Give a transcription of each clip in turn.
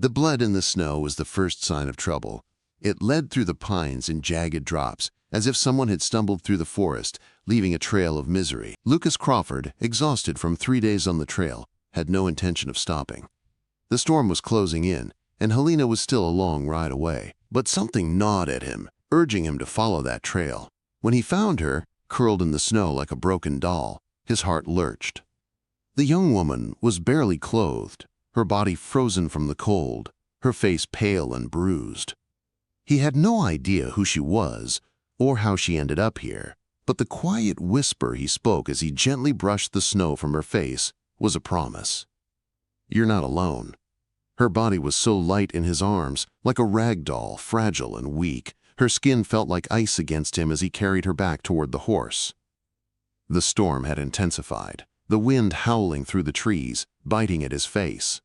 The blood in the snow was the first sign of trouble. It led through the pines in jagged drops, as if someone had stumbled through the forest, leaving a trail of misery. Lucas Crawford, exhausted from 3 days on the trail, had no intention of stopping. The storm was closing in, and Helina was still a long ride away. But something gnawed at him, urging him to follow that trail. When he found her, curled in the snow like a broken doll, his heart lurched. The young woman was barely clothed, her body frozen from the cold, her face pale and bruised. He had no idea who she was or how she ended up here, but the quiet whisper he spoke as he gently brushed the snow from her face was a promise. "You're not alone." Her body was so light in his arms, like a rag doll, fragile and weak. Her skin felt like ice against him as he carried her back toward the horse. The storm had intensified, the wind howling through the trees, biting at his face.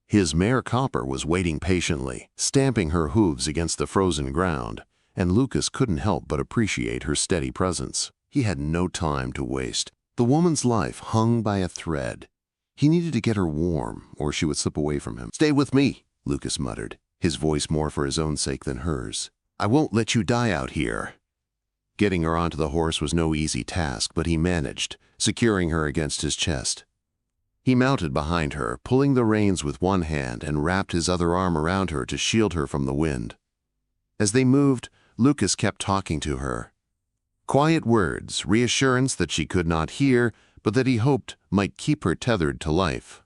His mare Copper was waiting patiently, stamping her hooves against the frozen ground, and Lucas couldn't help but appreciate her steady presence. He had no time to waste. The woman's life hung by a thread. He needed to get her warm, or she would slip away from him. "Stay with me," Lucas muttered, his voice more for his own sake than hers. "I won't let you die out here." Getting her onto the horse was no easy task, but he managed, securing her against his chest. He mounted behind her, pulling the reins with one hand and wrapped his other arm around her to shield her from the wind. As they moved, Lucas kept talking to her. Quiet words, reassurance that she could not hear, but that he hoped might keep her tethered to life.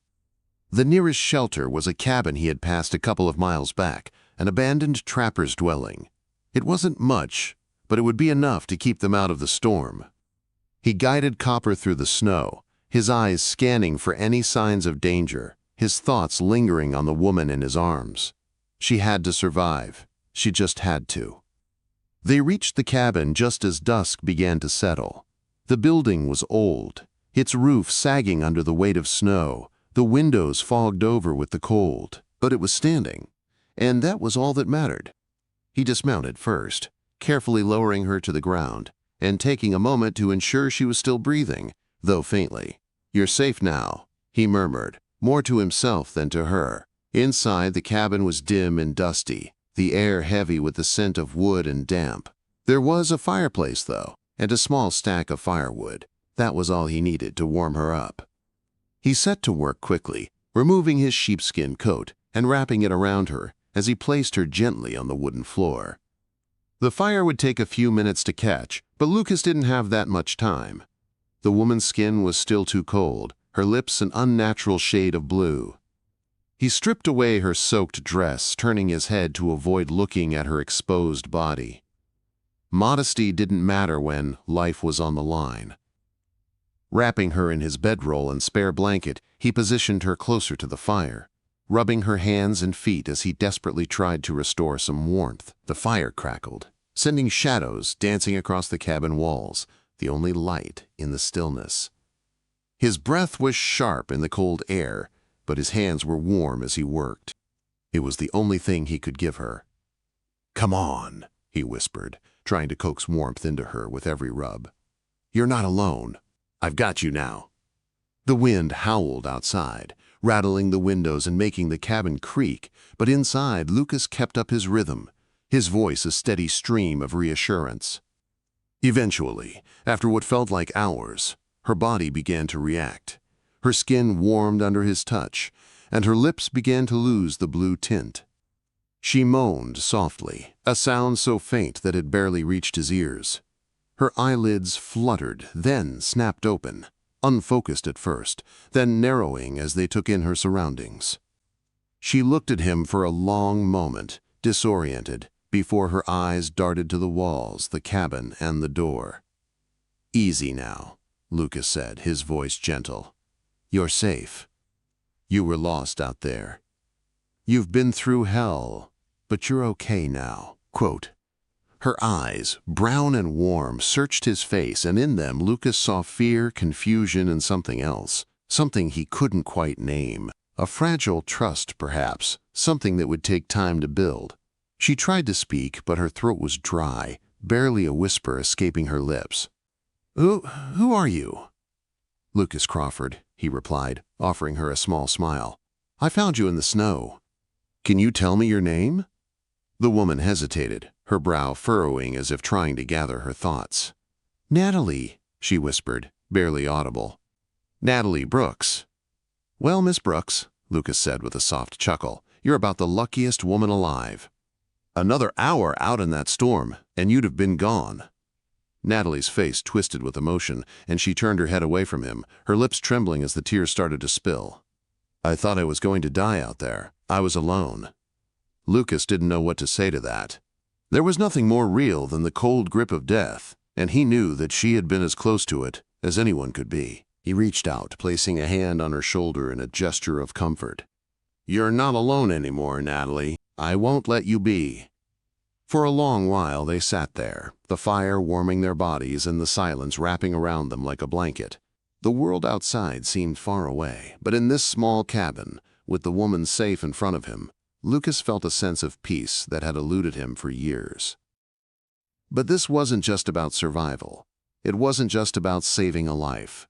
The nearest shelter was a cabin he had passed a couple of miles back, an abandoned trapper's dwelling. It wasn't much, but it would be enough to keep them out of the storm. He guided Copper through the snow, his eyes scanning for any signs of danger, his thoughts lingering on the woman in his arms. She had to survive. She just had to. They reached the cabin just as dusk began to settle. The building was old, its roof sagging under the weight of snow, the windows fogged over with the cold, but it was standing, and that was all that mattered. He dismounted first, carefully lowering her to the ground, and taking a moment to ensure she was still breathing, though faintly. "You're safe now," he murmured, more to himself than to her. Inside, the cabin was dim and dusty, the air heavy with the scent of wood and damp. There was a fireplace, though, and a small stack of firewood. That was all he needed to warm her up. He set to work quickly, removing his sheepskin coat and wrapping it around her as he placed her gently on the wooden floor. The fire would take a few minutes to catch, but Lucas didn't have that much time. The woman's skin was still too cold, her lips an unnatural shade of blue. He stripped away her soaked dress, turning his head to avoid looking at her exposed body. Modesty didn't matter when life was on the line. Wrapping her in his bedroll and spare blanket, he positioned her closer to the fire, rubbing her hands and feet as he desperately tried to restore some warmth. The fire crackled, sending shadows dancing across the cabin walls, the only light in the stillness. His breath was sharp in the cold air, but his hands were warm as he worked. It was the only thing he could give her. "Come on," he whispered, trying to coax warmth into her with every rub. "You're not alone. I've got you now." The wind howled outside, rattling the windows and making the cabin creak, but inside Lucas kept up his rhythm, his voice a steady stream of reassurance. Eventually, after what felt like hours, her body began to react. Her skin warmed under his touch, and her lips began to lose the blue tint. She moaned softly, a sound so faint that it barely reached his ears. Her eyelids fluttered, then snapped open, unfocused at first, then narrowing as they took in her surroundings. She looked at him for a long moment, disoriented, before her eyes darted to the walls, the cabin, and the door. "Easy now," Lucas said, his voice gentle. "You're safe. You were lost out there. You've been through hell, but you're okay now." Quote. Her eyes, brown and warm, searched his face, and in them Lucas saw fear, confusion, and something else, something he couldn't quite name. A fragile trust, perhaps, something that would take time to build. She tried to speak, but her throat was dry, barely a whisper escaping her lips. Who are you?" "Lucas Crawford," he replied, offering her a small smile. "I found you in the snow." Can you tell me your name?" The woman hesitated, her brow furrowing as if trying to gather her thoughts. "Natalie," she whispered, barely audible. "Natalie Brooks." "Well, Miss Brooks," Lucas said with a soft chuckle, "you're about the luckiest woman alive. Another hour out in that storm, and you'd have been gone." Natalie's face twisted with emotion, and she turned her head away from him, her lips trembling as the tears started to spill. "I thought I was going to die out there. I was alone." Lucas didn't know what to say to that. There was nothing more real than the cold grip of death, and he knew that she had been as close to it as anyone could be. He reached out, placing a hand on her shoulder in a gesture of comfort. "You're not alone anymore, Natalie. I won't let you be." For a long while they sat there, the fire warming their bodies and the silence wrapping around them like a blanket. The world outside seemed far away, but in this small cabin, with the woman safe in front of him, Lucas felt a sense of peace that had eluded him for years. But this wasn't just about survival. It wasn't just about saving a life.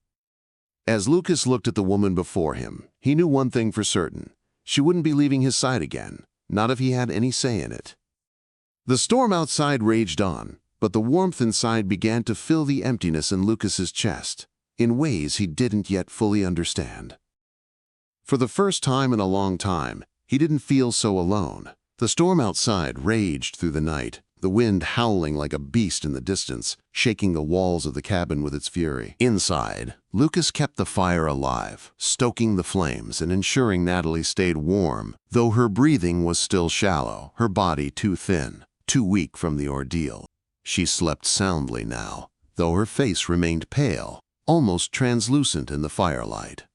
As Lucas looked at the woman before him, he knew one thing for certain. She wouldn't be leaving his side again, not if he had any say in it. The storm outside raged on, but the warmth inside began to fill the emptiness in Lucas's chest, in ways he didn't yet fully understand. For the first time in a long time, he didn't feel so alone. The storm outside raged through the night, the wind howling like a beast in the distance, shaking the walls of the cabin with its fury. Inside, Lucas kept the fire alive, stoking the flames and ensuring Natalie stayed warm, though her breathing was still shallow, her body too thin, too weak from the ordeal. She slept soundly now, though her face remained pale, almost translucent in the firelight.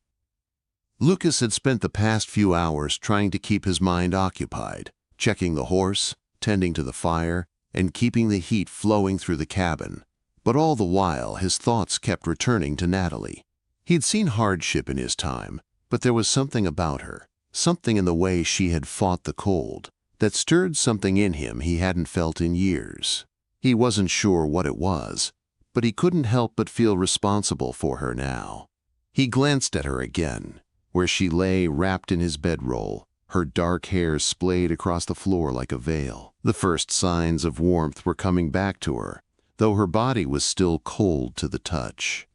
Lucas had spent the past few hours trying to keep his mind occupied, checking the horse, tending to the fire, and keeping the heat flowing through the cabin. But all the while, his thoughts kept returning to Natalie. He'd seen hardship in his time, but there was something about her, something in the way she had fought the cold, that stirred something in him he hadn't felt in years. He wasn't sure what it was, but he couldn't help but feel responsible for her now. He glanced at her again, where she lay wrapped in his bedroll, her dark hair splayed across the floor like a veil. The first signs of warmth were coming back to her, though her body was still cold to the touch.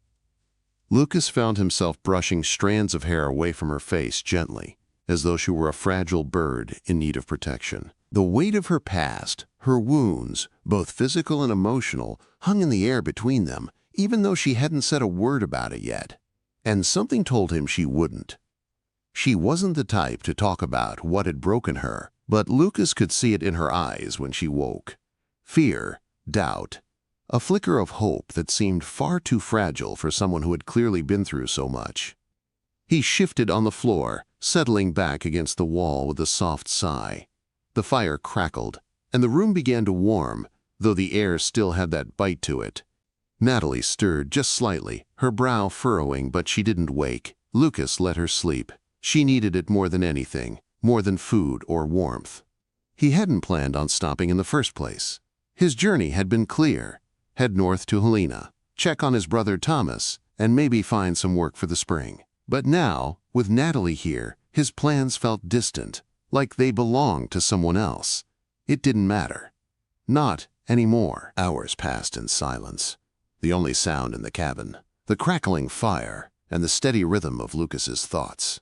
Lucas found himself brushing strands of hair away from her face gently, as though she were a fragile bird in need of protection. The weight of her past, her wounds, both physical and emotional, hung in the air between them, even though she hadn't said a word about it yet. And something told him she wouldn't. She wasn't the type to talk about what had broken her, but Lucas could see it in her eyes when she woke. Fear, doubt, a flicker of hope that seemed far too fragile for someone who had clearly been through so much. He shifted on the floor, settling back against the wall with a soft sigh. The fire crackled, and the room began to warm, though the air still had that bite to it. Natalie stirred just slightly, her brow furrowing, but she didn't wake. Lucas let her sleep. She needed it more than anything, more than food or warmth. He hadn't planned on stopping in the first place. His journey had been clear. Head north to Helina, check on his brother Thomas, and maybe find some work for the spring. But now, with Natalie here, his plans felt distant, like they belonged to someone else. It didn't matter. Not anymore. Hours passed in silence. The only sound in the cabin, the crackling fire, and the steady rhythm of Lucas's thoughts.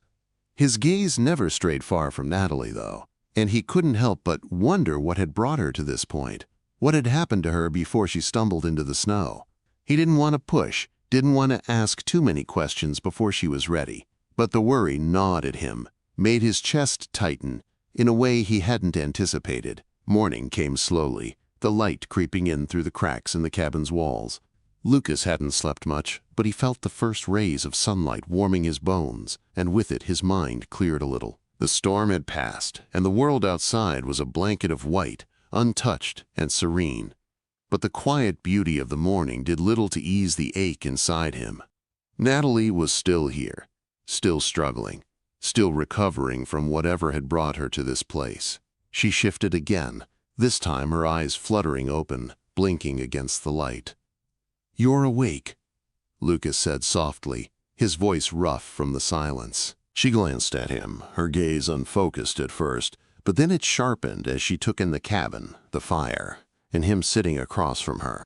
His gaze never strayed far from Natalie, though, and he couldn't help but wonder what had brought her to this point, what had happened to her before she stumbled into the snow. He didn't want to push, didn't want to ask too many questions before she was ready, but the worry gnawed at him, made his chest tighten in a way he hadn't anticipated. Morning came slowly, the light creeping in through the cracks in the cabin's walls. Lucas hadn't slept much, but he felt the first rays of sunlight warming his bones, and with it his mind cleared a little. The storm had passed, and the world outside was a blanket of white, untouched and serene. But the quiet beauty of the morning did little to ease the ache inside him. Natalie was still here, still struggling, still recovering from whatever had brought her to this place. She shifted again, this time her eyes fluttering open, blinking against the light. "You're awake," Lucas said softly, his voice rough from the silence. She glanced at him, her gaze unfocused at first, But then it sharpened as she took in the cabin, the fire, and him sitting across from her.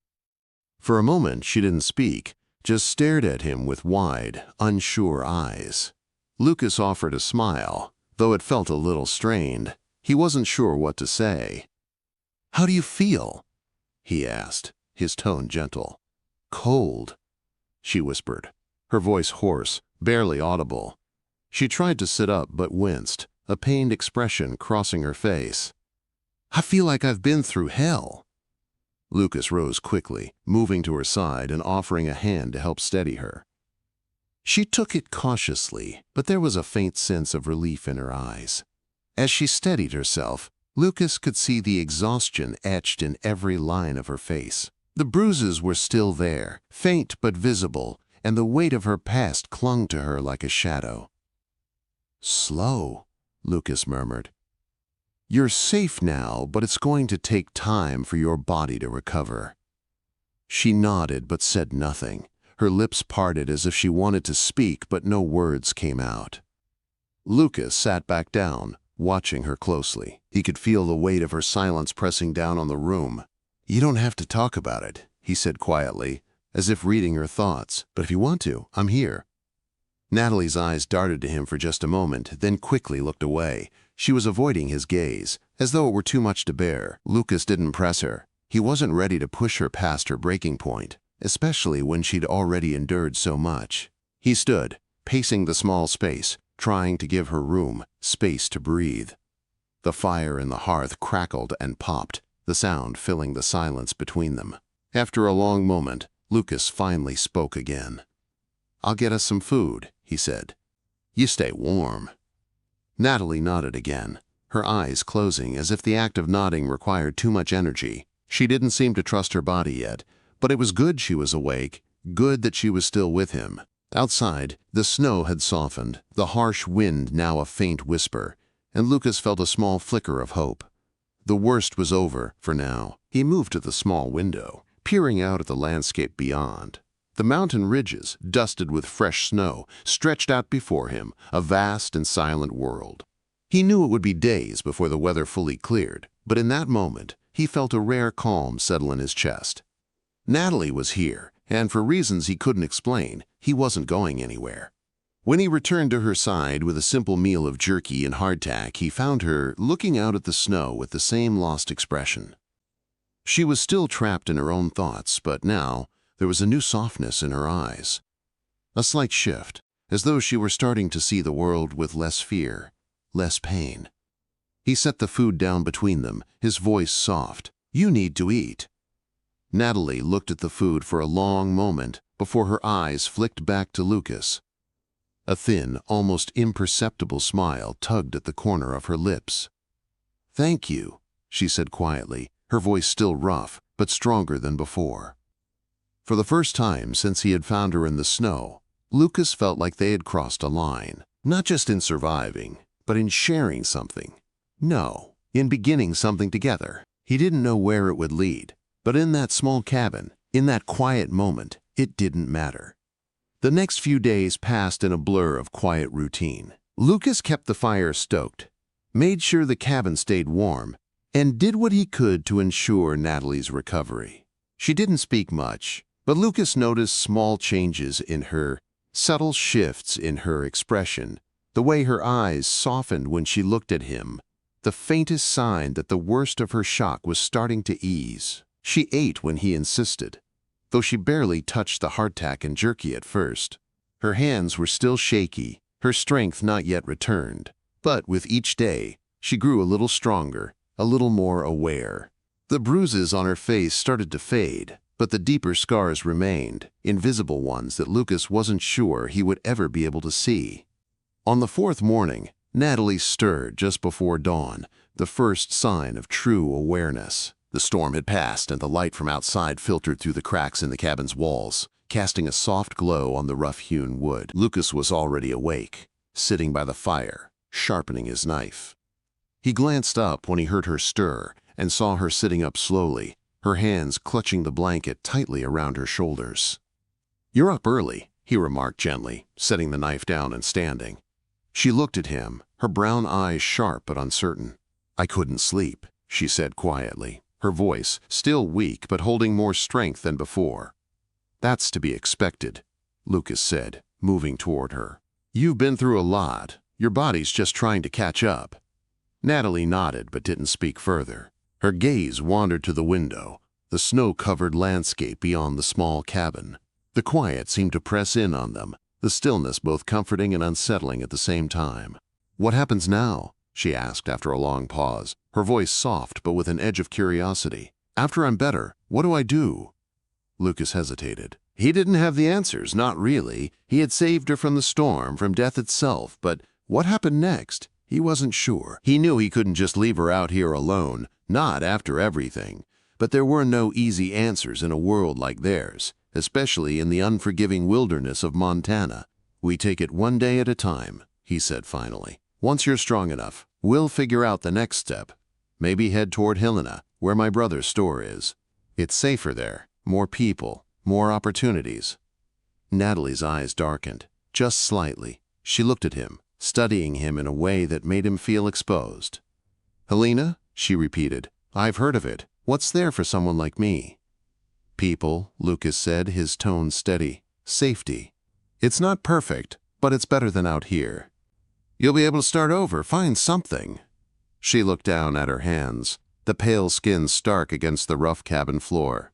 For a moment she didn't speak, just stared at him with wide, unsure eyes. Lucas offered a smile, though it felt a little strained. He wasn't sure what to say. "How do you feel?" he asked, his tone gentle. "Cold," she whispered, her voice hoarse, barely audible. She tried to sit up but winced, a pained expression crossing her face. "I feel like I've been through hell." Lucas rose quickly, moving to her side and offering a hand to help steady her. She took it cautiously, but there was a faint sense of relief in her eyes. As she steadied herself, Lucas could see the exhaustion etched in every line of her face. The bruises were still there, faint but visible, and the weight of her past clung to her like a shadow. "Slow," Lucas murmured. "You're safe now, but it's going to take time for your body to recover." She nodded but said nothing. Her lips parted as if she wanted to speak, but no words came out. Lucas sat back down, watching her closely. He could feel the weight of her silence pressing down on the room. "You don't have to talk about it," he said quietly, as if reading her thoughts. "But if you want to, I'm here." Natalie's eyes darted to him for just a moment, then quickly looked away. She was avoiding his gaze, as though it were too much to bear. Lucas didn't press her. He wasn't ready to push her past her breaking point, especially when she'd already endured so much. He stood, pacing the small space, trying to give her room, space to breathe. The fire in the hearth crackled and popped, the sound filling the silence between them. After a long moment, Lucas finally spoke again. "I'll get us some food," he said. "You stay warm." Natalie nodded again, her eyes closing as if the act of nodding required too much energy. She didn't seem to trust her body yet, but it was good she was awake, good that she was still with him. Outside, the snow had softened, the harsh wind now a faint whisper, and Lucas felt a small flicker of hope. The worst was over, for now. He moved to the small window, peering out at the landscape beyond. The mountain ridges, dusted with fresh snow, stretched out before him, a vast and silent world. He knew it would be days before the weather fully cleared, but in that moment, he felt a rare calm settle in his chest. Natalie was here, and for reasons he couldn't explain, he wasn't going anywhere. When he returned to her side with a simple meal of jerky and hardtack, he found her looking out at the snow with the same lost expression. She was still trapped in her own thoughts, but now there was a new softness in her eyes. A slight shift, as though she were starting to see the world with less fear, less pain. He set the food down between them, his voice soft. "You need to eat." Natalie looked at the food for a long moment before her eyes flicked back to Lucas. A thin, almost imperceptible smile tugged at the corner of her lips. "Thank you," she said quietly, her voice still rough, but stronger than before. For the first time since he had found her in the snow, Lucas felt like they had crossed a line, not just in surviving, but in sharing something. No, in beginning something together. He didn't know where it would lead, but in that small cabin, in that quiet moment, it didn't matter. The next few days passed in a blur of quiet routine. Lucas kept the fire stoked, made sure the cabin stayed warm, and did what he could to ensure Natalie's recovery. She didn't speak much, but Lucas noticed small changes in her, subtle shifts in her expression, the way her eyes softened when she looked at him, the faintest sign that the worst of her shock was starting to ease. She ate when he insisted, though she barely touched the hardtack and jerky at first. Her hands were still shaky, her strength not yet returned, but with each day, she grew a little stronger, a little more aware. The bruises on her face started to fade, but the deeper scars remained, invisible ones that Lucas wasn't sure he would ever be able to see. On the fourth morning, Natalie stirred just before dawn, the first sign of true awareness. The storm had passed, and the light from outside filtered through the cracks in the cabin's walls, casting a soft glow on the rough-hewn wood. Lucas was already awake, sitting by the fire, sharpening his knife. He glanced up when he heard her stir and saw her sitting up slowly, her hands clutching the blanket tightly around her shoulders. "You're up early," he remarked gently, setting the knife down and standing. She looked at him, her brown eyes sharp but uncertain. I couldn't sleep, she said quietly, her voice still weak but holding more strength than before. That's to be expected, Lucas said, moving toward her. You've been through a lot. Your body's just trying to catch up. Natalie nodded but didn't speak further. Her gaze wandered to the window, the snow-covered landscape beyond the small cabin. The quiet seemed to press in on them, the stillness both comforting and unsettling at the same time. What happens now? She asked after a long pause, her voice soft but with an edge of curiosity. After I'm better, what do I do? Lucas hesitated. He didn't have the answers, not really. He had saved her from the storm, from death itself, but what happened next? He wasn't sure. He knew he couldn't just leave her out here alone, not after everything. But there were no easy answers in a world like theirs, especially in the unforgiving wilderness of Montana. We take it one day at a time, he said finally. Once you're strong enough, we'll figure out the next step. Maybe head toward Helina, where my brother's store is. It's safer there, more people, more opportunities. Natalie's eyes darkened, just slightly. She looked at him, studying him in a way that made him feel exposed. Helina, she repeated. I've heard of it. What's there for someone like me? People, Lucas said, his tone steady. Safety. It's not perfect, but it's better than out here. You'll be able to start over, find something. She looked down at her hands, the pale skin stark against the rough cabin floor.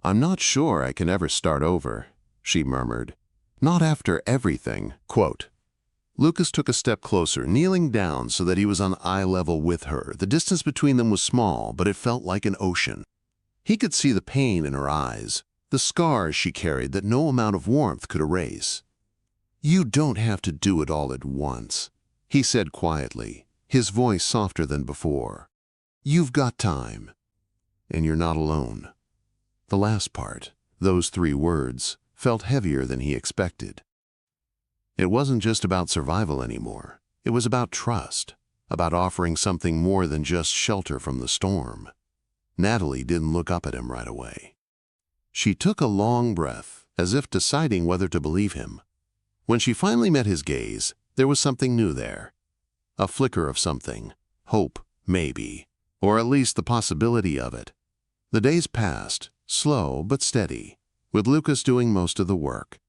I'm not sure I can ever start over, she murmured. Not after everything. Quote. Lucas took a step closer, kneeling down so that he was on eye level with her. The distance between them was small, but it felt like an ocean. He could see the pain in her eyes, the scars she carried that no amount of warmth could erase. You don't have to do it all at once, he said quietly, his voice softer than before. You've got time, and you're not alone. The last part, those 3 words, felt heavier than he expected. It wasn't just about survival anymore. It was about trust, about offering something more than just shelter from the storm. Natalie didn't look up at him right away. She took a long breath, as if deciding whether to believe him. When she finally met his gaze, there was something new there. A flicker of something. Hope, maybe. Or at least the possibility of it. The days passed, slow but steady, with Lucas doing most of the work.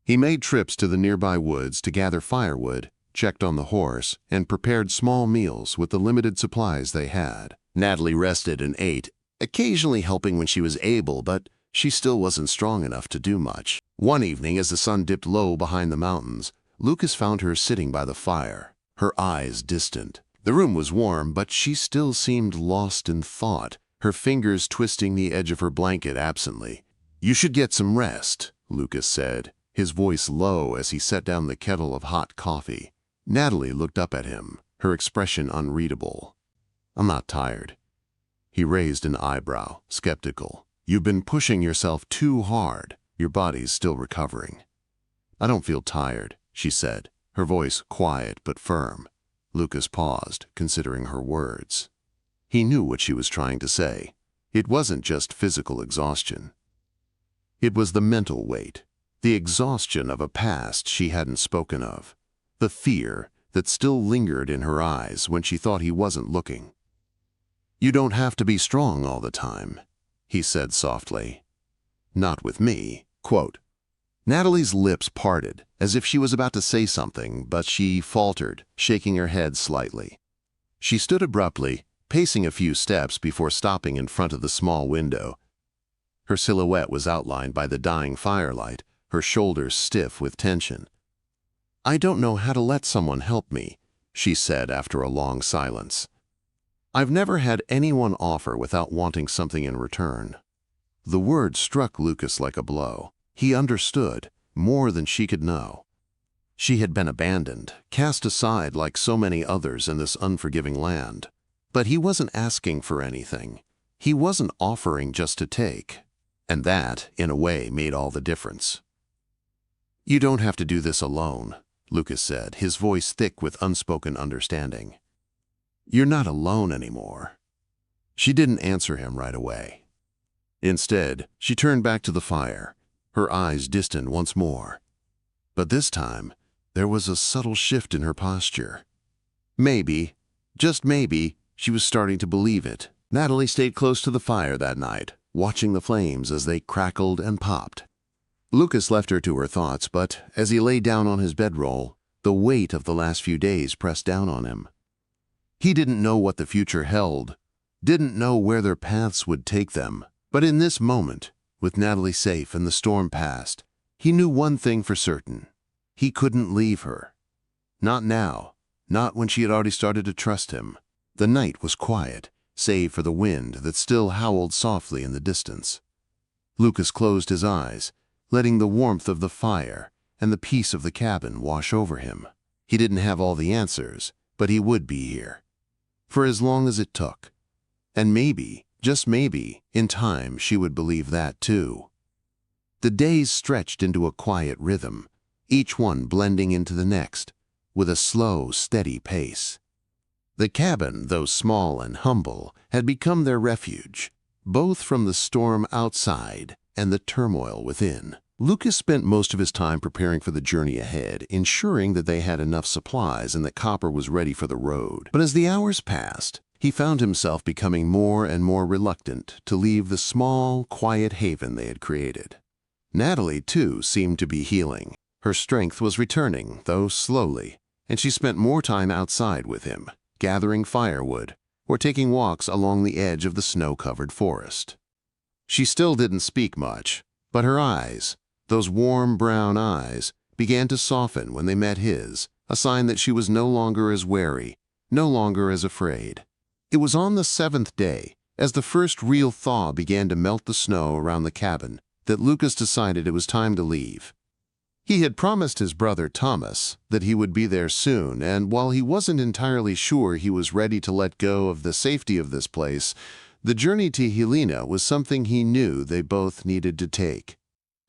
He made trips to the nearby woods to gather firewood, checked on the horse, and prepared small meals with the limited supplies they had. Natalie rested and ate, occasionally helping when she was able, but she still wasn't strong enough to do much. One evening, as the sun dipped low behind the mountains, Lucas found her sitting by the fire, her eyes distant. The room was warm, but she still seemed lost in thought, her fingers twisting the edge of her blanket absently. You should get some rest, Lucas said, his voice low as he set down the kettle of hot coffee. Natalie looked up at him, her expression unreadable. I'm not tired. He raised an eyebrow, skeptical. You've been pushing yourself too hard. Your body's still recovering. I don't feel tired, she said, her voice quiet but firm. Lucas paused, considering her words. He knew what she was trying to say. It wasn't just physical exhaustion. It was the mental weight, the exhaustion of a past she hadn't spoken of, the fear that still lingered in her eyes when she thought he wasn't looking. You don't have to be strong all the time, he said softly. Not with me. Quote. Natalie's lips parted, as if she was about to say something, but she faltered, shaking her head slightly. She stood abruptly, pacing a few steps before stopping in front of the small window. Her silhouette was outlined by the dying firelight, her shoulders stiff with tension. I don't know how to let someone help me, she said after a long silence. I've never had anyone offer without wanting something in return. The word struck Lucas like a blow. He understood, more than she could know. She had been abandoned, cast aside like so many others in this unforgiving land. But he wasn't asking for anything. He wasn't offering just to take. And that, in a way, made all the difference. You don't have to do this alone, Lucas said, his voice thick with unspoken understanding. You're not alone anymore. She didn't answer him right away. Instead, she turned back to the fire, her eyes distant once more. But this time, there was a subtle shift in her posture. Maybe, just maybe, She was starting to believe it. Natalie stayed close to the fire that night, watching the flames as they crackled and popped. Lucas left her to her thoughts, but as he lay down on his bedroll, the weight of the last few days pressed down on him. He didn't know what the future held, didn't know where their paths would take them. But in this moment, with Natalie safe and the storm past, he knew one thing for certain. He couldn't leave her. Not now, not when she had already started to trust him. The night was quiet, save for the wind that still howled softly in the distance. Lucas closed his eyes, letting the warmth of the fire and the peace of the cabin wash over him. He didn't have all the answers, but he would be here. For as long as it took. And maybe, just maybe, in time she would believe that too. The days stretched into a quiet rhythm, each one blending into the next, with a slow, steady pace. The cabin, though small and humble, had become their refuge, both from the storm outside and the turmoil within. Lucas spent most of his time preparing for the journey ahead, ensuring that they had enough supplies and that Copper was ready for the road. But as the hours passed, he found himself becoming more and more reluctant to leave the small, quiet haven they had created. Natalie, too, seemed to be healing. Her strength was returning, though slowly, and she spent more time outside with him, gathering firewood or taking walks along the edge of the snow-covered forest. She still didn't speak much, but her eyes, those warm brown eyes, began to soften when they met his, a sign that she was no longer as wary, no longer as afraid. It was on the 7th day, as the first real thaw began to melt the snow around the cabin, that Lucas decided it was time to leave. He had promised his brother Thomas that he would be there soon, and while he wasn't entirely sure he was ready to let go of the safety of this place, the journey to Helina was something he knew they both needed to take.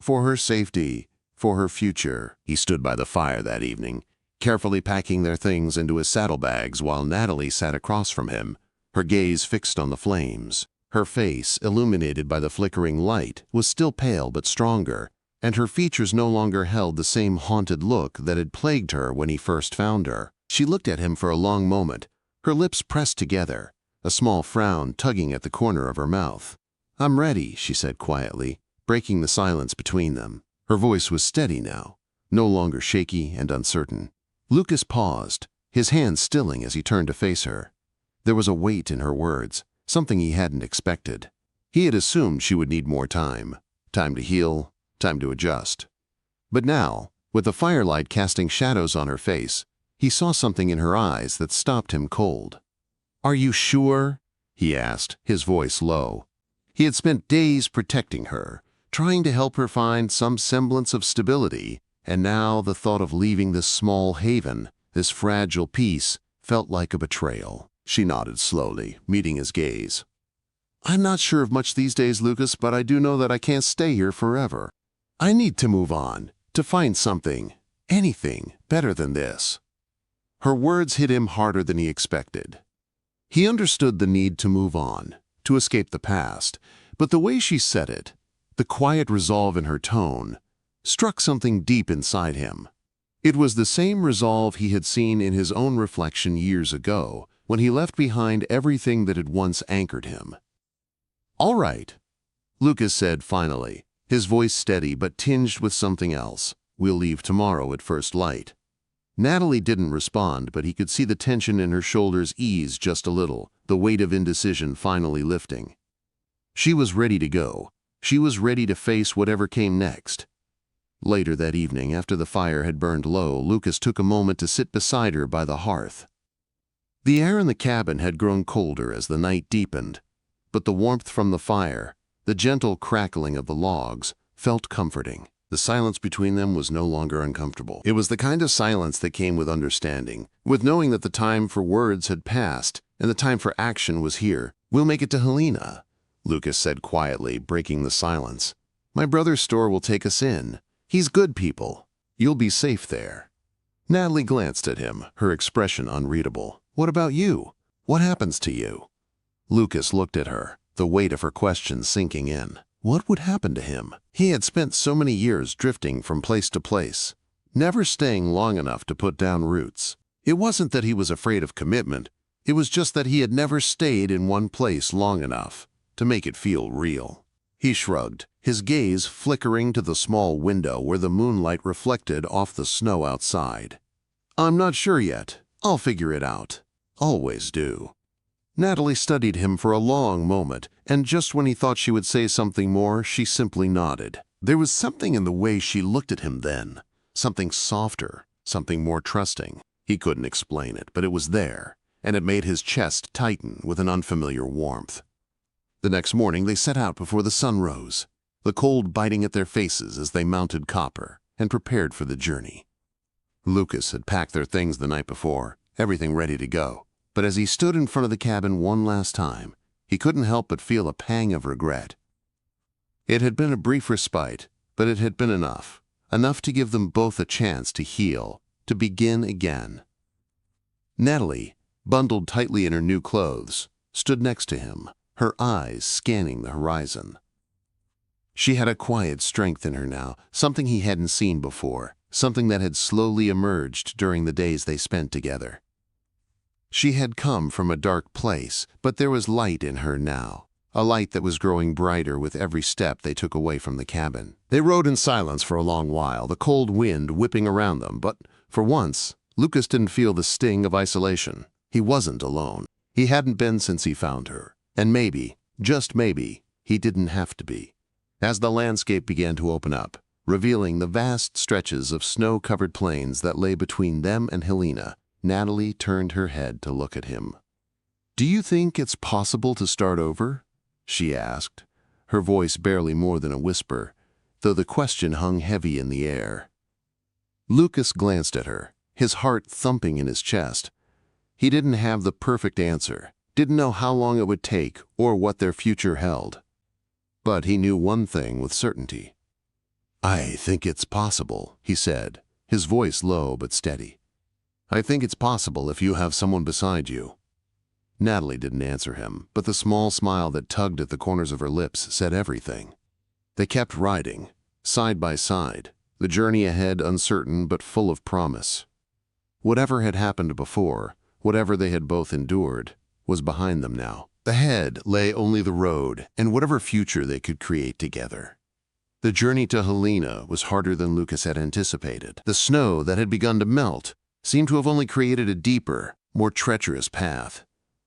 For her safety, for her future. He stood by the fire that evening, carefully packing their things into his saddlebags while Natalie sat across from him, her gaze fixed on the flames. Her face, illuminated by the flickering light, was still pale but stronger, and her features no longer held the same haunted look that had plagued her when he first found her. She looked at him for a long moment, her lips pressed together, a small frown tugging at the corner of her mouth. "I'm ready," she said quietly, breaking the silence between them. Her voice was steady now, no longer shaky and uncertain. Lucas paused, his hand stilling as he turned to face her. There was a weight in her words, something he hadn't expected. He had assumed she would need more time to heal, time to adjust. But now, with the firelight casting shadows on her face, he saw something in her eyes that stopped him cold. "Are you sure?" he asked, his voice low. He had spent days protecting her, trying to help her find some semblance of stability, and now the thought of leaving this small haven, this fragile peace, felt like a betrayal. She nodded slowly, meeting his gaze. "I'm not sure of much these days, Lucas, but I do know that I can't stay here forever. I need to move on, to find something, anything, better than this." Her words hit him harder than he expected. He understood the need to move on, to escape the past, but the way she said it, the quiet resolve in her tone, struck something deep inside him. It was the same resolve he had seen in his own reflection years ago, when he left behind everything that had once anchored him. "All right," Lucas said finally, his voice steady but tinged with something else. "We'll leave tomorrow at first light." Natalie didn't respond, but he could see the tension in her shoulders ease just a little, the weight of indecision finally lifting. She was ready to go. She was ready to face whatever came next. Later that evening, after the fire had burned low, Lucas took a moment to sit beside her by the hearth. The air in the cabin had grown colder as the night deepened, but the warmth from the fire, the gentle crackling of the logs, felt comforting. The silence between them was no longer uncomfortable. It was the kind of silence that came with understanding, with knowing that the time for words had passed and the time for action was here. "We'll make it to Helina," Lucas said quietly, breaking the silence. "My brother's store will take us in. He's good people. You'll be safe there." Natalie glanced at him, her expression unreadable. "What about you? What happens to you?" Lucas looked at her, the weight of her question sinking in. What would happen to him? He had spent so many years drifting from place to place, never staying long enough to put down roots. It wasn't that he was afraid of commitment, It was just that he had never stayed in one place long enough to make it feel real. He shrugged, his gaze flickering to the small window where the moonlight reflected off the snow outside. "I'm not sure yet. I'll figure it out. Always do." Natalie studied him for a long moment, and just when he thought she would say something more, she simply nodded. There was something in the way she looked at him then, something softer, something more trusting. He couldn't explain it, but it was there, and it made his chest tighten with an unfamiliar warmth. The next morning they set out before the sun rose, the cold biting at their faces as they mounted Copper and prepared for the journey. Lucas had packed their things the night before, everything ready to go. But as he stood in front of the cabin one last time, he couldn't help but feel a pang of regret. It had been a brief respite, but it had been enough to give them both a chance to heal, to begin again. Natalie, bundled tightly in her new clothes, stood next to him, her eyes scanning the horizon. She had a quiet strength in her now, something he hadn't seen before, something that had slowly emerged during the days they spent together. She had come from a dark place, but there was light in her now, a light that was growing brighter with every step they took away from the cabin. They rode in silence for a long while, the cold wind whipping around them, but for once, Lucas didn't feel the sting of isolation. He wasn't alone. He hadn't been since he found her, and maybe, just maybe, he didn't have to be. As the landscape began to open up, revealing the vast stretches of snow-covered plains that lay between them and Helina, Natalie turned her head to look at him. "Do you think it's possible to start over?" she asked, her voice barely more than a whisper, though the question hung heavy in the air. Lucas glanced at her, his heart thumping in his chest. He didn't have the perfect answer, didn't know how long it would take or what their future held. But he knew one thing with certainty. "I think it's possible," he said, his voice low but steady. "I think it's possible if you have someone beside you." Natalie didn't answer him, but the small smile that tugged at the corners of her lips said everything. They kept riding, side by side, the journey ahead uncertain but full of promise. Whatever had happened before, whatever they had both endured, was behind them now. Ahead lay only the road and whatever future they could create together. The journey to Helina was harder than Lucas had anticipated. The snow that had begun to melt seemed to have only created a deeper, more treacherous path,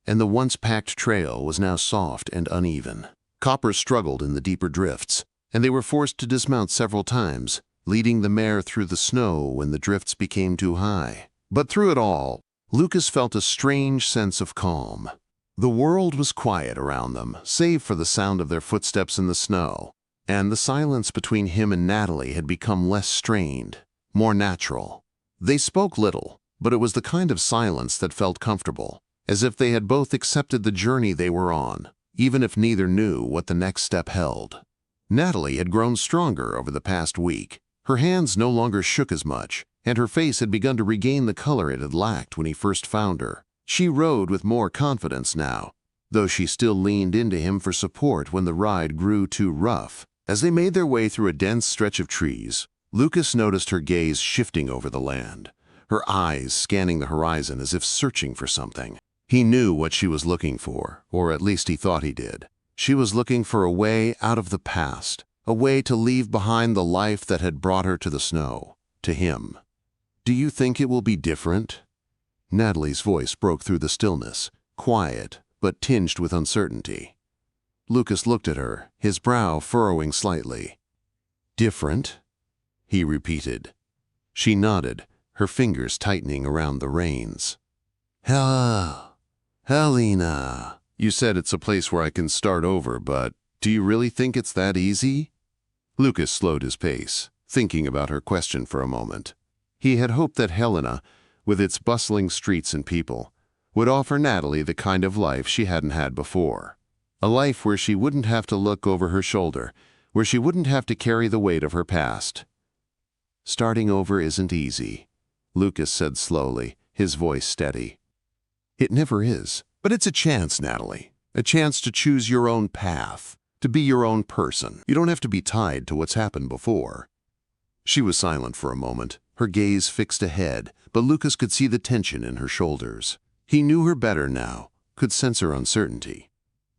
and the once-packed trail was now soft and uneven. Copper struggled in the deeper drifts, and they were forced to dismount several times, leading the mare through the snow when the drifts became too high. But through it all, Lucas felt a strange sense of calm. The world was quiet around them, save for the sound of their footsteps in the snow, and the silence between him and Natalie had become less strained, more natural. They spoke little, but it was the kind of silence that felt comfortable, as if they had both accepted the journey they were on, even if neither knew what the next step held. Natalie had grown stronger over the past week. Her hands no longer shook as much, and her face had begun to regain the color it had lacked when he first found her. She rode with more confidence now, though she still leaned into him for support when the ride grew too rough. As they made their way through a dense stretch of trees, Lucas noticed her gaze shifting over the land, her eyes scanning the horizon as if searching for something. He knew what she was looking for, or at least he thought he did. She was looking for a way out of the past, a way to leave behind the life that had brought her to the snow, to him. "Do you think it will be different?" Natalie's voice broke through the stillness, quiet but tinged with uncertainty. Lucas looked at her, his brow furrowing slightly. "Different?" he repeated. She nodded, her fingers tightening around the reins. Helina, you said it's a place where I can start over, but do you really think it's that easy?" Lucas slowed his pace, thinking about her question for a moment. He had hoped that Helina, with its bustling streets and people, would offer Natalie the kind of life she hadn't had before. A life where she wouldn't have to look over her shoulder, where she wouldn't have to carry the weight of her past. "Starting over isn't easy," Lucas said slowly, his voice steady. "It never is, but it's a chance, Natalie. A chance to choose your own path, to be your own person. You don't have to be tied to what's happened before." She was silent for a moment, her gaze fixed ahead, but Lucas could see the tension in her shoulders. He knew her better now, could sense her uncertainty.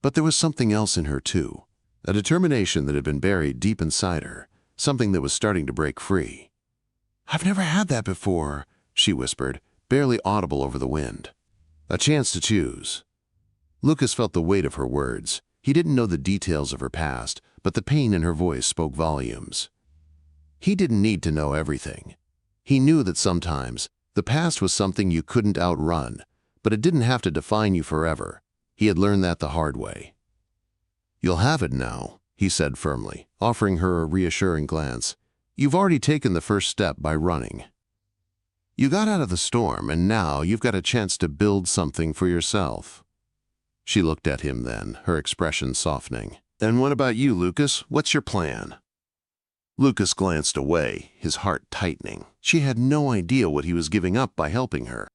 But there was something else in her too, a determination that had been buried deep inside her, something that was starting to break free. "I've never had that before," she whispered, barely audible over the wind. A chance to choose. Lucas felt the weight of her words. He didn't know the details of her past, but the pain in her voice spoke volumes. He didn't need to know everything. He knew that sometimes the past was something you couldn't outrun, but it didn't have to define you forever. He had learned that the hard way. "You'll have it now," he said firmly, offering her a reassuring glance. "You've already taken the first step by running. You got out of the storm, and now you've got a chance to build something for yourself." She looked at him then, her expression softening. "And what about you, Lucas? What's your plan?" Lucas glanced away, his heart tightening. She had no idea what he was giving up by helping her.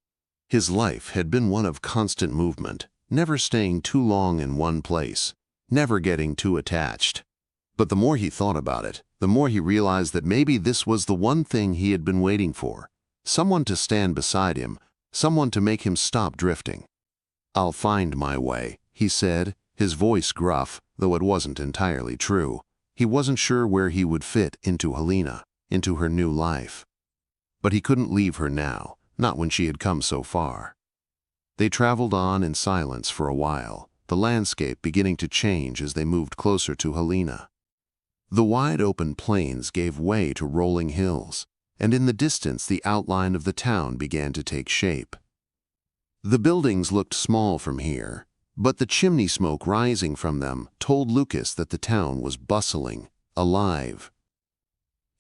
His life had been one of constant movement, never staying too long in one place, never getting too attached. But the more he thought about it, the more he realized that maybe this was the one thing he had been waiting for. Someone to stand beside him, someone to make him stop drifting. "I'll find my way," he said, his voice gruff, though it wasn't entirely true. He wasn't sure where he would fit into Helina, into her new life. But he couldn't leave her now, not when she had come so far. They traveled on in silence for a while, the landscape beginning to change as they moved closer to Helina. The wide open plains gave way to rolling hills, and in the distance the outline of the town began to take shape. The buildings looked small from here, but the chimney smoke rising from them told Lucas that the town was bustling, alive.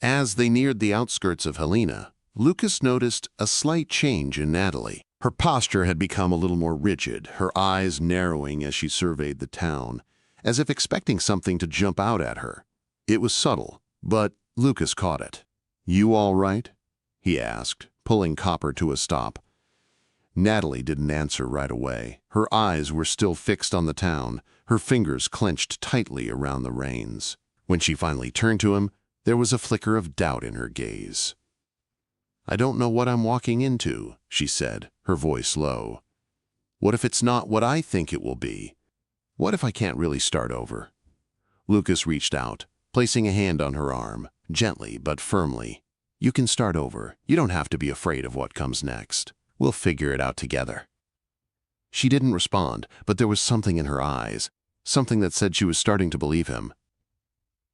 As they neared the outskirts of Helina, Lucas noticed a slight change in Natalie. Her posture had become a little more rigid, her eyes narrowing as she surveyed the town, as if expecting something to jump out at her. It was subtle, but Lucas caught it. "You all right?" he asked, pulling Copper to a stop. Natalie didn't answer right away. Her eyes were still fixed on the town, her fingers clenched tightly around the reins. When she finally turned to him, there was a flicker of doubt in her gaze. "I don't know what I'm walking into," she said, her voice low. "What if it's not what I think it will be? What if I can't really start over?" Lucas reached out, placing a hand on her arm, gently but firmly. "You can start over. You don't have to be afraid of what comes next. We'll figure it out together." She didn't respond, but there was something in her eyes, something that said she was starting to believe him.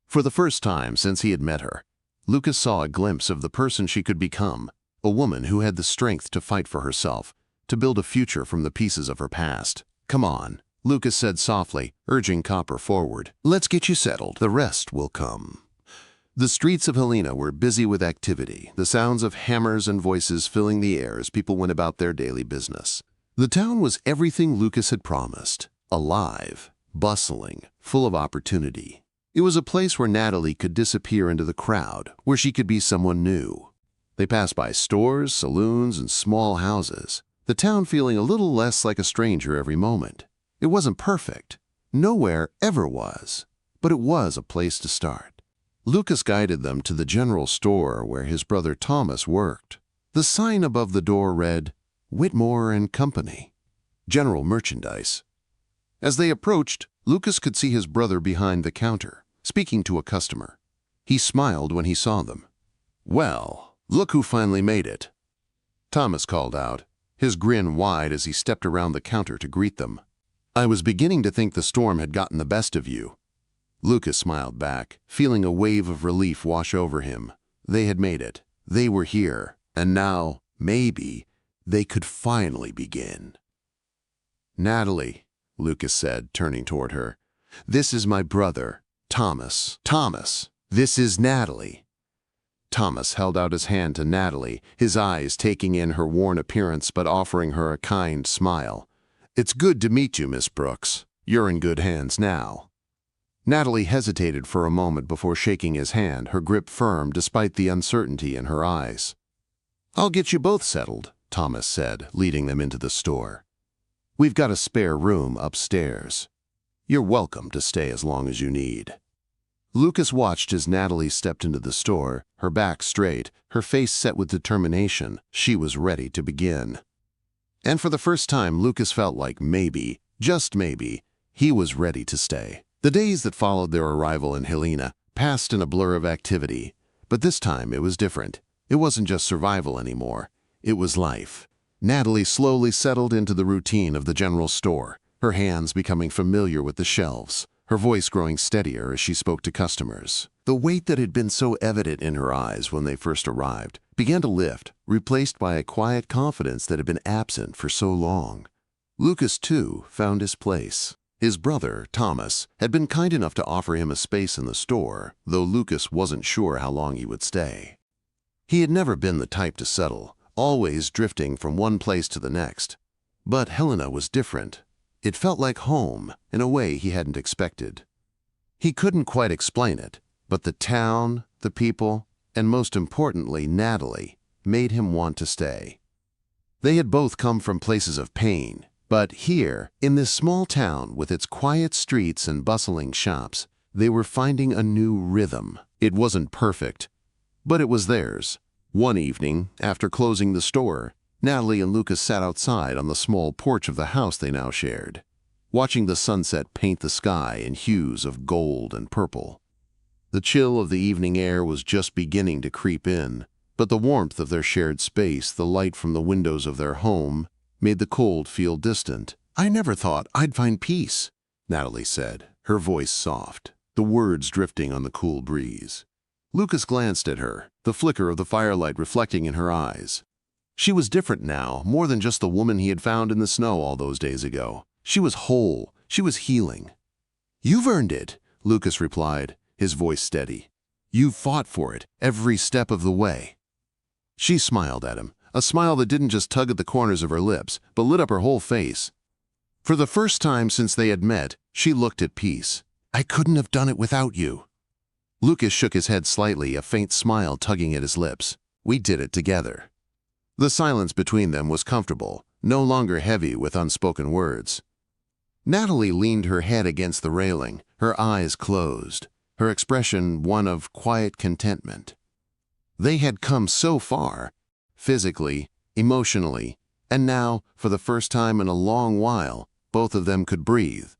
For the first time since he had met her, Lucas saw a glimpse of the person she could become, a woman who had the strength to fight for herself, to build a future from the pieces of her past. "Come on," Lucas said softly, urging Copper forward. "Let's get you settled. The rest will come." The streets of Helina were busy with activity, the sounds of hammers and voices filling the air as people went about their daily business. The town was everything Lucas had promised, alive, bustling, full of opportunity. It was a place where Natalie could disappear into the crowd, where she could be someone new. They passed by stores, saloons, and small houses, the town feeling a little less like a stranger every moment. It wasn't perfect. Nowhere ever was, but it was a place to start. Lucas guided them to the general store where his brother Thomas worked. The sign above the door read, "Whitmore and Company, General Merchandise." As they approached, Lucas could see his brother behind the counter, speaking to a customer. He smiled when he saw them. "Well, look who finally made it," Thomas called out, his grin wide as he stepped around the counter to greet them. "I was beginning to think the storm had gotten the best of you." Lucas smiled back, feeling a wave of relief wash over him. They had made it. They were here. And now, maybe, they could finally begin. "Natalie," Lucas said, turning toward her, "this is my brother, Thomas." "Thomas, this is Natalie." Thomas held out his hand to Natalie, his eyes taking in her worn appearance but offering her a kind smile. "It's good to meet you, Miss Brooks. You're in good hands now." Natalie hesitated for a moment before shaking his hand, her grip firm despite the uncertainty in her eyes. "I'll get you both settled," Thomas said, leading them into the store. "We've got a spare room upstairs. You're welcome to stay as long as you need." Lucas watched as Natalie stepped into the store, her back straight, her face set with determination. She was ready to begin. And for the first time, Lucas felt like maybe, just maybe, he was ready to stay. The days that followed their arrival in Helina passed in a blur of activity, but this time it was different. It wasn't just survival anymore. It was life. Natalie slowly settled into the routine of the general store, her hands becoming familiar with the shelves, her voice growing steadier as she spoke to customers. The weight that had been so evident in her eyes when they first arrived began to lift, replaced by a quiet confidence that had been absent for so long. Lucas, too, found his place. His brother, Thomas, had been kind enough to offer him a space in the store, though Lucas wasn't sure how long he would stay. He had never been the type to settle, always drifting from one place to the next. But Helina was different. It felt like home in a way he hadn't expected. He couldn't quite explain it, but the town, the people, and most importantly, Natalie, made him want to stay. They had both come from places of pain, but here, in this small town with its quiet streets and bustling shops, they were finding a new rhythm. It wasn't perfect, but it was theirs. One evening, after closing the store, Natalie and Lucas sat outside on the small porch of the house they now shared, watching the sunset paint the sky in hues of gold and purple. The chill of the evening air was just beginning to creep in, but the warmth of their shared space, the light from the windows of their home, made the cold feel distant. "I never thought I'd find peace," Natalie said, her voice soft, the words drifting on the cool breeze. Lucas glanced at her, the flicker of the firelight reflecting in her eyes. She was different now, more than just the woman he had found in the snow all those days ago. She was whole. She was healing. "You've earned it," Lucas replied, his voice steady. "You've fought for it every step of the way." She smiled at him, a smile that didn't just tug at the corners of her lips, but lit up her whole face. For the first time since they had met, she looked at peace. "I couldn't have done it without you." Lucas shook his head slightly, a faint smile tugging at his lips. "We did it together." The silence between them was comfortable, no longer heavy with unspoken words. Natalie leaned her head against the railing, her eyes closed, her expression one of quiet contentment. They had come so far, physically, emotionally, and now, for the first time in a long while, both of them could breathe.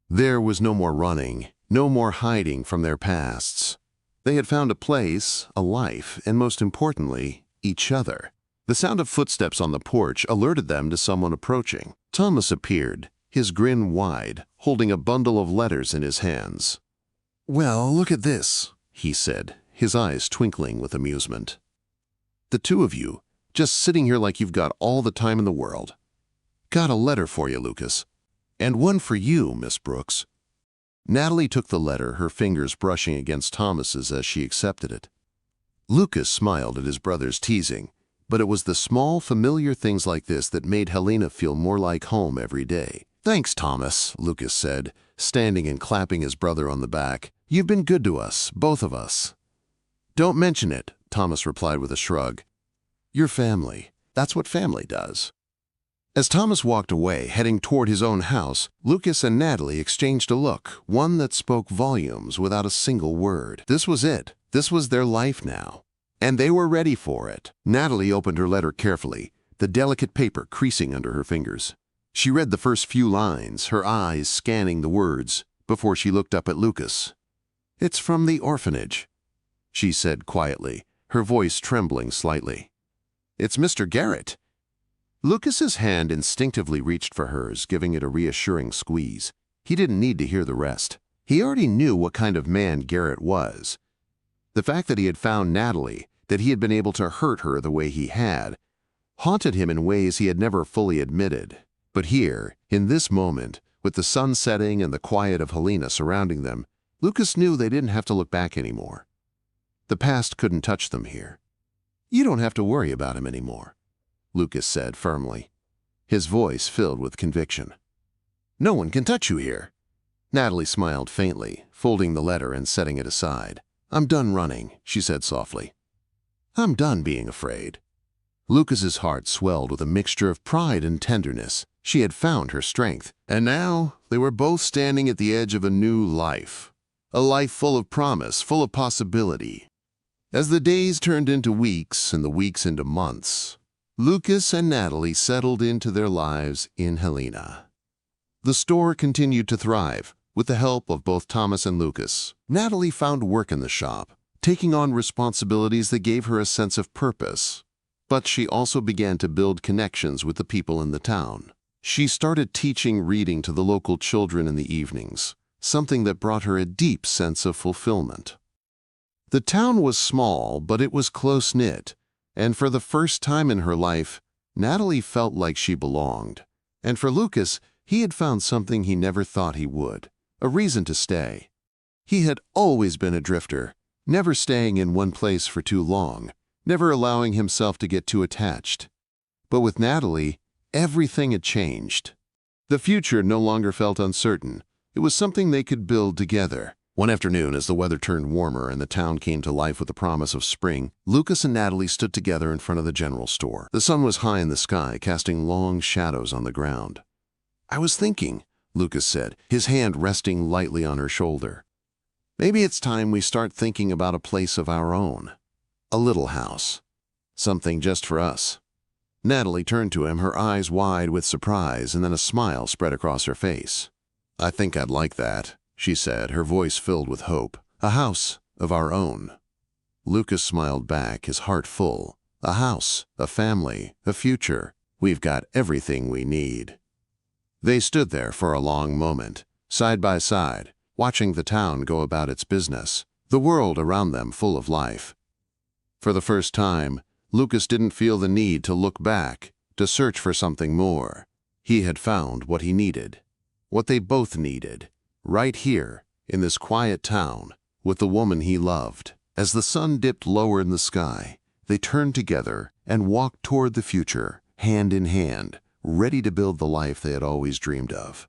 There was no more running, no more hiding from their pasts. They had found a place, a life, and most importantly, each other. The sound of footsteps on the porch alerted them to someone approaching. Thomas appeared, his grin wide, holding a bundle of letters in his hands. "Well, look at this," he said, his eyes twinkling with amusement. "The two of you, just sitting here like you've got all the time in the world. Got a letter for you, Lucas. And one for you, Miss Brooks." Natalie took the letter, her fingers brushing against Thomas's as she accepted it. Lucas smiled at his brother's teasing, but it was the small, familiar things like this that made Helina feel more like home every day. "Thanks, Thomas," Lucas said, standing and clapping his brother on the back. "You've been good to us, both of us." "Don't mention it," Thomas replied with a shrug. "You're family. That's what family does." As Thomas walked away, heading toward his own house, Lucas and Natalie exchanged a look, one that spoke volumes without a single word. This was it. This was their life now. And they were ready for it. Natalie opened her letter carefully, the delicate paper creasing under her fingers. She read the first few lines, her eyes scanning the words, before she looked up at Lucas. "It's from the orphanage," she said quietly, her voice trembling slightly. "It's Mr. Garrett." Lucas's hand instinctively reached for hers, giving it a reassuring squeeze. He didn't need to hear the rest. He already knew what kind of man Garrett was. The fact that he had found Natalie, that he had been able to hurt her the way he had, haunted him in ways he had never fully admitted. But here, in this moment, with the sun setting and the quiet of Helina surrounding them, Lucas knew they didn't have to look back anymore. The past couldn't touch them here. "You don't have to worry about him anymore," Lucas said firmly, his voice filled with conviction. "No one can touch you here." Natalie smiled faintly, folding the letter and setting it aside. "I'm done running," she said softly. "I'm done being afraid." Lucas's heart swelled with a mixture of pride and tenderness. She had found her strength, and now they were both standing at the edge of a new life. A life full of promise, full of possibility. As the days turned into weeks and the weeks into months, Lucas and Natalie settled into their lives in Helina. The store continued to thrive, with the help of both Thomas and Lucas. Natalie found work in the shop, taking on responsibilities that gave her a sense of purpose. But she also began to build connections with the people in the town. She started teaching reading to the local children in the evenings, something that brought her a deep sense of fulfillment. The town was small, but it was close-knit, and for the first time in her life, Natalie felt like she belonged. And for Lucas, he had found something he never thought he would, a reason to stay. He had always been a drifter, never staying in one place for too long, never allowing himself to get too attached. But with Natalie, everything had changed. The future no longer felt uncertain. It was something they could build together. One afternoon, as the weather turned warmer and the town came to life with the promise of spring, Lucas and Natalie stood together in front of the general store. The sun was high in the sky, casting long shadows on the ground. "I was thinking," Lucas said, his hand resting lightly on her shoulder. "Maybe it's time we start thinking about a place of our own. A little house. Something just for us." Natalie turned to him, her eyes wide with surprise, and then a smile spread across her face. "I think I'd like that," she said, her voice filled with hope. "A house of our own." Lucas smiled back, his heart full. "A house, a family, a future. We've got everything we need." They stood there for a long moment, side by side, watching the town go about its business, the world around them full of life. For the first time, Lucas didn't feel the need to look back, to search for something more. He had found what he needed, what they both needed, right here, in this quiet town, with the woman he loved. As the sun dipped lower in the sky, they turned together and walked toward the future, hand in hand, ready to build the life they had always dreamed of.